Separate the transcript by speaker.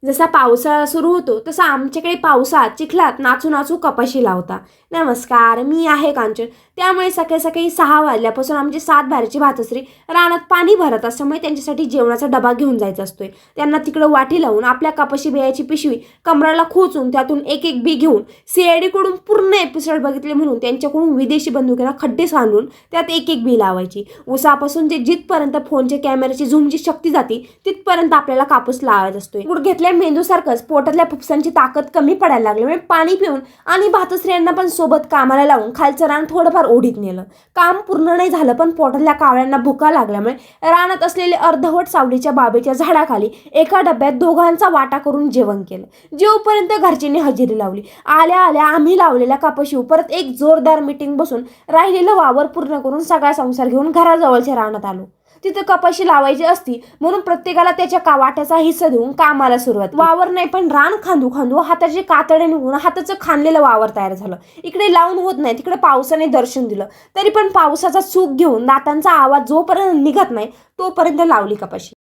Speaker 1: जसा पावसाळा सुरू होतो तसा आमच्याकडे पावसात चिखलात नाचू नाचू कपाशी लावता. नमस्कार, मी आहे कांचन. त्यामुळे सकाळी सकाळी 6 वाजल्यापासून आमची 7 बाराची भातसरी रानात पाणी भरत असल्यामुळे त्यांच्यासाठी जेवणाचा डबा घेऊन जायचा असतोय. त्यांना तिकडं वाटी लावून आपल्या कपाशी बियाची पिशवी कमराला खोचून त्यातून एक एक बी घेऊन सीआयडीकडून पूर्ण एपिसोड बघितले म्हणून त्यांच्याकडून विदेशी बंदुकीला खड्डे सांडून त्यात एक एक बी लावायची. उसापासून ते जिथपर्यंत फोनच्या कॅमेऱ्याची झूमची शक्ती जाते तिथपर्यंत आपल्याला कापूस लावायचा असतोय. गुड घेतल्या मेंदूसारखंच पोटातल्या फुफ्सांची ताकद कमी पडायला लागली. म्हणजे पाणी पिऊन आणि भातस्त्रियांना पण सोबत कामाला लावून खालचं रान थोडंफार ओढीत नेलं. काम पूर्ण नाही झालं पण पोटातल्या कावळ्यांना भुका लागल्यामुळे रानात असलेले अर्धवट सावलीच्या बाबेच्या झाडाखाली एका डब्यात दोघांचा वाटा करून जेवण केलं. जेवपर्यंत घरच्यांनी हजेरी लावली. आल्या आल्या आम्ही लावलेल्या कापाशीवर परत एक जोरदार मीटिंग बसून राहिलेलं वावर पूर्ण करून सगळा संसार घेऊन घराजवळच्या रानात आलो. तिथं कपाशी लावायची असती म्हणून प्रत्येकाला त्याच्या वाट्याचा हिस्सा देऊन कामाला सुरुवात. वावर नाही पण रान खांदू खांदू हाताचे कातडे निघून हाताचं खांदलेलं वावर तयार झालं. इकडे लावून होत नाही, तिकडे पावसाने दर्शन दिलं. तरी पण पावसाचा चूक घेऊन दातांचा आवाज जोपर्यंत निघत नाही तोपर्यंत लावली कपाशी.